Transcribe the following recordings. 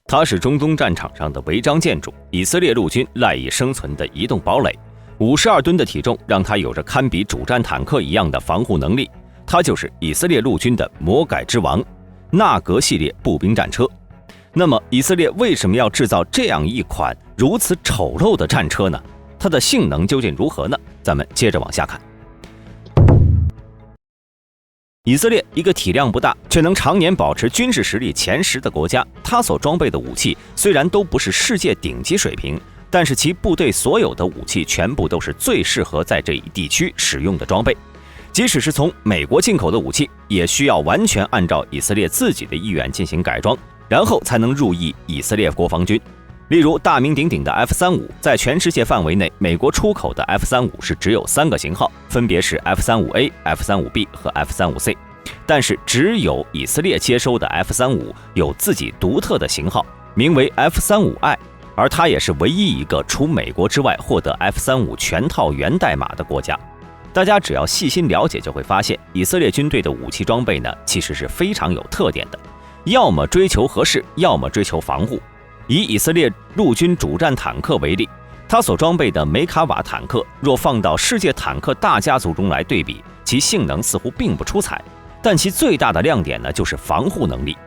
它是中东战场上的违章建筑，以色列陆军赖以生存的移动堡垒。52吨的体重让它有着堪比主战坦克一样的防护能力。它就是以色列陆军的魔改之王——纳格系列步兵战车。那么，以色列为什么要制造这样一款如此丑陋的战车呢？它的性能究竟如何呢？咱们接着往下看。以色列一个体量不大，却能常年保持军事实力前10的国家，它所装备的武器虽然都不是世界顶级水平，但是其部队所有的武器全部都是最适合在这一地区使用的装备。即使是从美国进口的武器，也需要完全按照以色列自己的意愿进行改装，然后才能入役以色列国防军。例如大名鼎鼎的 F-35， 在全世界范围内，美国出口的 F-35是只有3个型号，分别是 F-35A、F-35B 和 F-35C， 但是只有以色列接收的 F-35有自己独特的型号，名为 F-35I， 而它也是唯一一个除美国之外获得 F-35全套源代码的国家。大家只要细心了解，就会发现以色列军队的武器装备呢，其实是非常有特点的，要么追求合适，要么追求防护。以以色列陆军主战坦克为例，它所装备的梅卡瓦坦克，若放到世界坦克大家族中来对比，其性能似乎并不出彩，但其最大的亮点呢，就是防护能力。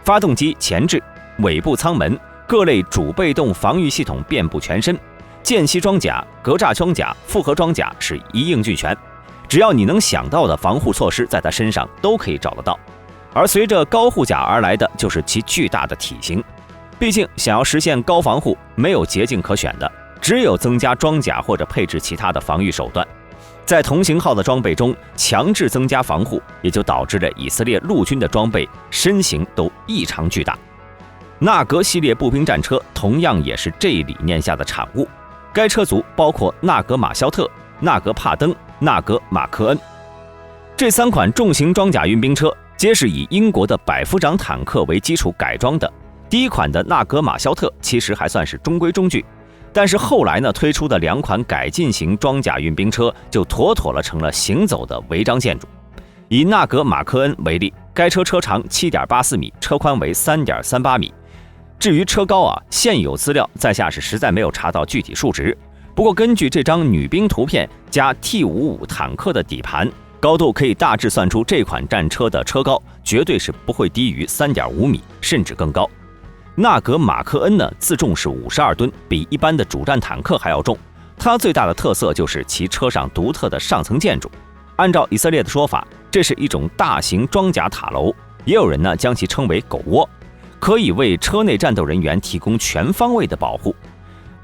发动机前置、尾部舱门、各类主被动防御系统遍布全身，间隙装甲、格栅装甲、复合装甲是一应俱全，只要你能想到的防护措施，在它身上都可以找得到。而随着高护甲而来的，就是其巨大的体型。毕竟想要实现高防护，没有捷径可选的，只有增加装甲或者配置其他的防御手段。在同型号的装备中强制增加防护，也就导致了以色列陆军的装备身形都异常巨大。纳格系列步兵战车同样也是这一理念下的产物。该车族包括纳格马肖特、纳格帕登、纳格马克恩。这3款重型装甲运兵车皆是以英国的百夫长坦克为基础改装的。第一款的纳格马肖特其实还算是中规中矩，但是后来呢推出的2款改进型装甲运兵车就妥妥了成了行走的违章建筑。以纳格马克恩为例，该车车长 7.84 米，车宽为 3.38 米。至于车高现有资料在下是实在没有查到具体数值，不过根据这张女兵图片加 T55 坦克的底盘，高度可以大致算出这款战车的车高绝对是不会低于 3.5 米，甚至更高。纳格马克恩呢，自重是52吨，比一般的主战坦克还要重。它最大的特色就是其车上独特的上层建筑。按照以色列的说法，这是一种大型装甲塔楼，也有人呢将其称为狗窝，可以为车内战斗人员提供全方位的保护。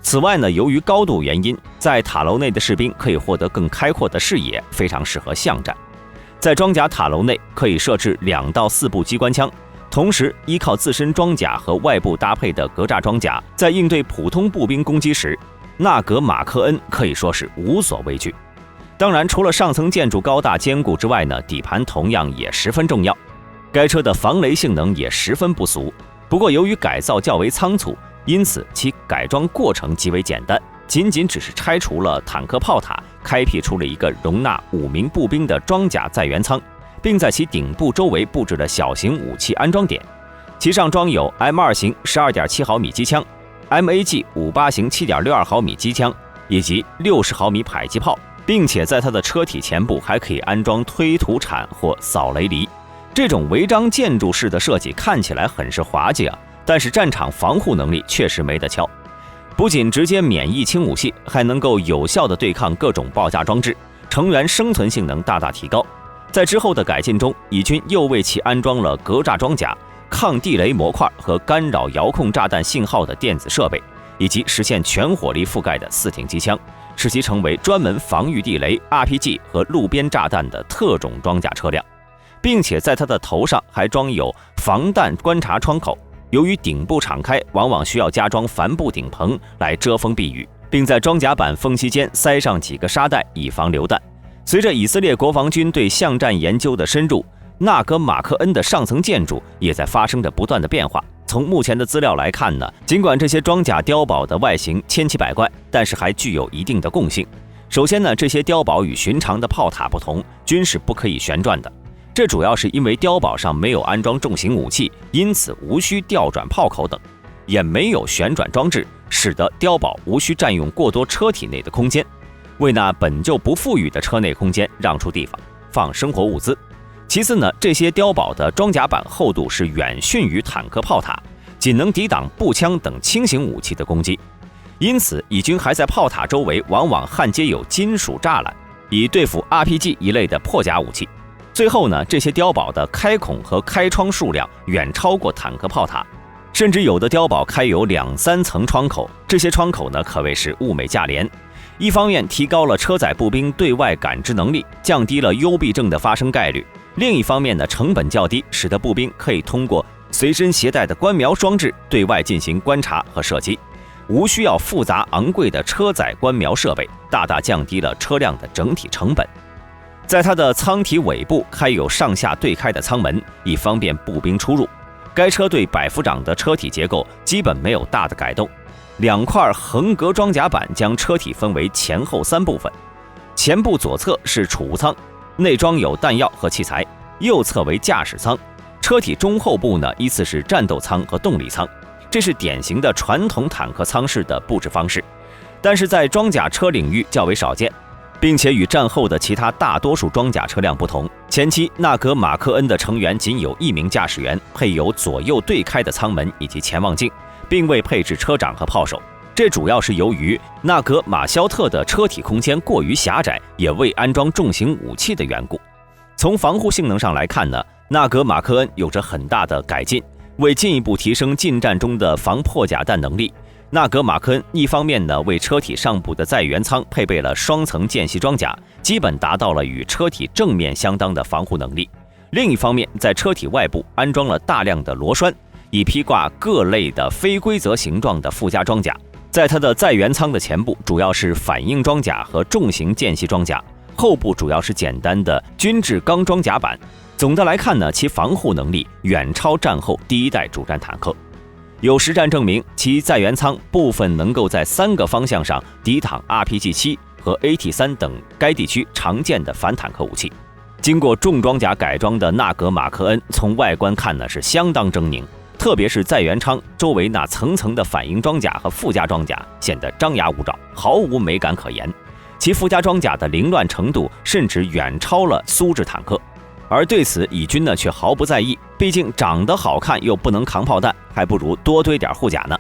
此外呢，由于高度原因，在塔楼内的士兵可以获得更开阔的视野，非常适合巷战。在装甲塔楼内可以设置2到4部机关枪。同时，依靠自身装甲和外部搭配的格栅装甲，在应对普通步兵攻击时，纳格马克恩可以说是无所畏惧。当然，除了上层建筑高大坚固之外呢，底盘同样也十分重要。该车的防雷性能也十分不俗，不过由于改造较为仓促，因此其改装过程极为简单，仅只是拆除了坦克炮塔，开辟出了一个容纳5名步兵的装甲载员舱，并在其顶部周围布置了小型武器安装点，其上装有 M2 型 12.7 毫米机枪、MAG 58型 7.62 毫米机枪以及60毫米迫击炮，并且在它的车体前部还可以安装推土铲或扫雷犁。这种违章建筑式的设计看起来很是滑稽但是战场防护能力确实没得敲。不仅直接免疫轻武器，还能够有效地对抗各种爆炸装置，成员生存性能大大提高。在之后的改进中，以军又为其安装了格栅装甲、抗地雷模块和干扰遥控炸弹信号的电子设备，以及实现全火力覆盖的4挺机枪，使其成为专门防御地雷、RPG 和路边炸弹的特种装甲车辆，并且在它的头上还装有防弹观察窗口。由于顶部敞开，往往需要加装帆布顶棚来遮风避雨，并在装甲板缝隙间塞上几个沙袋，以防流弹。随着以色列国防军对巷战研究的深入，纳格马克恩的上层建筑也在发生着不断的变化。从目前的资料来看呢，尽管这些装甲碉堡的外形千奇百怪，但是还具有一定的共性。首先呢，这些碉堡与寻常的炮塔不同，均是不可以旋转的。这主要是因为碉堡上没有安装重型武器，因此无需调转炮口等。也没有旋转装置，使得碉堡无需占用过多车体内的空间，为那本就不富裕的车内空间让出地方，放生活物资。其次呢，这些碉堡的装甲板厚度是远逊于坦克炮塔，仅能抵挡步枪等轻型武器的攻击。因此，以军还在炮塔周围往往焊接有金属栅栏，以对付 RPG 一类的破甲武器。最后呢，这些碉堡的开孔和开窗数量远超过坦克炮塔，甚至有的碉堡开有2-3层窗口，这些窗口呢可谓是物美价廉。一方面提高了车载步兵对外感知能力，降低了幽闭症的发生概率；另一方面呢，成本较低，使得步兵可以通过随身携带的观瞄装置对外进行观察和射击，无需要复杂昂贵的车载观瞄设备，大大降低了车辆的整体成本。在它的舱体尾部开有上下对开的舱门，以方便步兵出入。该车队百夫长的车体结构基本没有大的改动，2块横格装甲板将车体分为前后3部分，前部左侧是储物舱，内装有弹药和器材，右侧为驾驶舱，车体中后部呢依次是战斗舱和动力舱。这是典型的传统坦克舱式的布置方式，但是在装甲车领域较为少见，并且与战后的其他大多数装甲车辆不同。前期纳格马克恩的成员仅有1名驾驶员，配有左右对开的舱门以及前望镜，并未配置车长和炮手。这主要是由于纳格马肖特的车体空间过于狭窄，也未安装重型武器的缘故。从防护性能上来看呢，纳格马克恩有着很大的改进。为进一步提升近战中的防破甲弹能力，纳格马克恩一方面呢为车体上部的载员舱配备了双层间隙装甲，基本达到了与车体正面相当的防护能力；另一方面，在车体外部安装了大量的螺栓，以披挂各类的非规则形状的附加装甲。在它的载员舱的前部主要是反应装甲和重型间隙装甲，后部主要是简单的军制钢装甲板。总的来看呢，其防护能力远超战后第一代主战坦克。有实战证明，其载员舱部分能够在3个方向上抵挡 RPG-7 和 AT-3 等该地区常见的反坦克武器。经过重装甲改装的纳格马克恩，从外观看呢是相当狰狞，特别是载员舱周围那层层的反应装甲和附加装甲显得张牙舞爪，毫无美感可言。其附加装甲的凌乱程度甚至远超了苏制坦克。而对此以军呢却毫不在意，毕竟长得好看又不能扛炮弹，还不如多堆点护甲呢。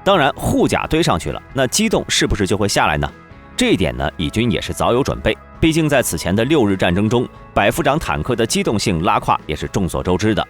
当然护甲堆上去了，那机动是不是就会下来呢？这一点呢以军也是早有准备，毕竟在此前的6日战争中，百夫长坦克的机动性拉胯也是众所周知的。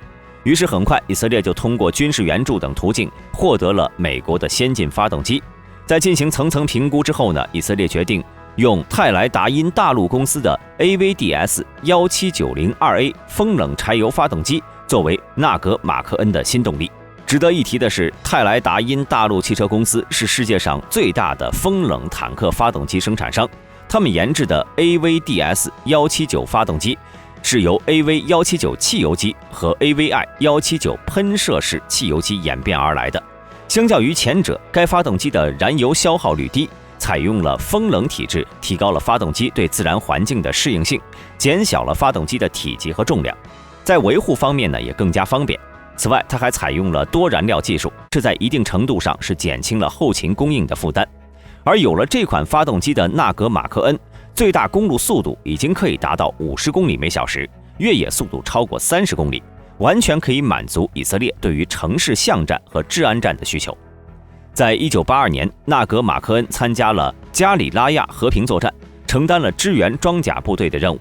于是很快以色列就通过军事援助等途径获得了美国的先进发动机。在进行层层评估之后呢，以色列决定用泰莱达因大陆公司的 AVDS 1790-2A 风冷柴油发动机作为纳格马克恩的新动力。值得一提的是，泰莱达因大陆汽车公司是世界上最大的风冷坦克发动机生产商，他们研制的 AVDS 179发动机是由 AV 179汽油机和 AVI 179喷射式汽油机演变而来的。相较于前者，该发动机的燃油消耗率低，采用了风冷体制，提高了发动机对自然环境的适应性，减小了发动机的体积和重量，在维护方面呢也更加方便。此外，它还采用了多燃料技术，这在一定程度上是减轻了后勤供应的负担。而有了这款发动机的纳格马克恩，最大公路速度已经可以达到50公里每小时，越野速度超过30公里，完全可以满足以色列对于城市巷战和治安战的需求。在1982年，纳格马克恩参加了加里拉亚和平作战，承担了支援装甲部队的任务。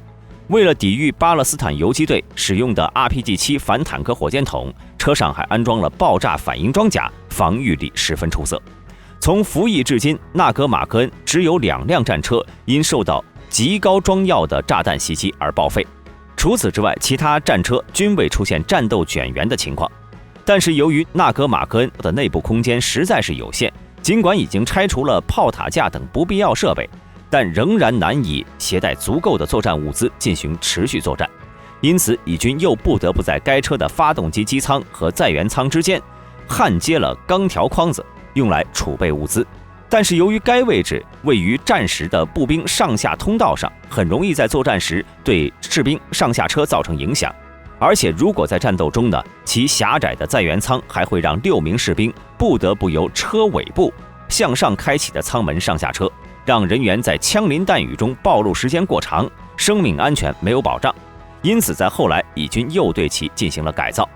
为了抵御巴勒斯坦游击队使用的 RPG-7 反坦克火箭筒，车上还安装了爆炸反应装甲，防御力十分出色。从服役至今，纳格马克恩只有2辆战车因受到极高装药的炸弹袭击而报废。除此之外，其他战车均未出现战斗卷员的情况。但是由于纳格马克恩的内部空间实在是有限，尽管已经拆除了炮塔架等不必要设备，但仍然难以携带足够的作战物资进行持续作战。因此以军又不得不在该车的发动机机舱和载员舱之间焊接了钢条框子，用来储备物资。但是由于该位置位于战时的步兵上下通道上，很容易在作战时对士兵上下车造成影响。而且如果在战斗中呢，其狭窄的载员舱还会让6名士兵不得不由车尾部向上开启的舱门上下车，让人员在枪林弹雨中暴露时间过长，生命安全没有保障。因此在后来以军又对其进行了改造，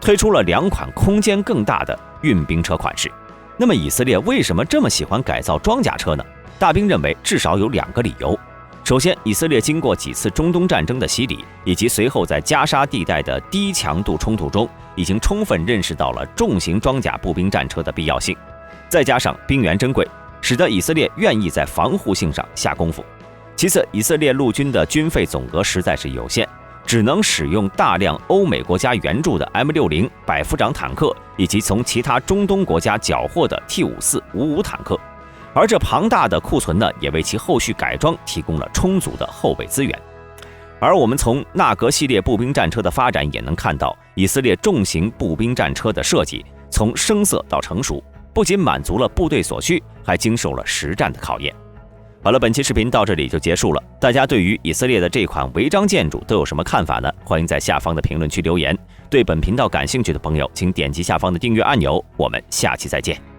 推出了2款空间更大的运兵车款式。那么以色列为什么这么喜欢改造装甲车呢？大兵认为至少有2个理由。首先，以色列经过几次中东战争的洗礼，以及随后在加沙地带的低强度冲突中，已经充分认识到了重型装甲步兵战车的必要性。再加上兵源珍贵，使得以色列愿意在防护性上下功夫。其次，以色列陆军的军费总额实在是有限，只能使用大量欧美国家援助的 M60百夫长坦克，以及从其他中东国家缴获的 T5455坦克。而这庞大的库存呢，也为其后续改装提供了充足的后备资源。而我们从纳格系列步兵战车的发展也能看到，以色列重型步兵战车的设计从生涩到成熟，不仅满足了部队所需，还经受了实战的考验。好了，本期视频到这里就结束了。大家对于以色列的这款违章建筑都有什么看法呢？欢迎在下方的评论区留言。对本频道感兴趣的朋友，请点击下方的订阅按钮。我们下期再见。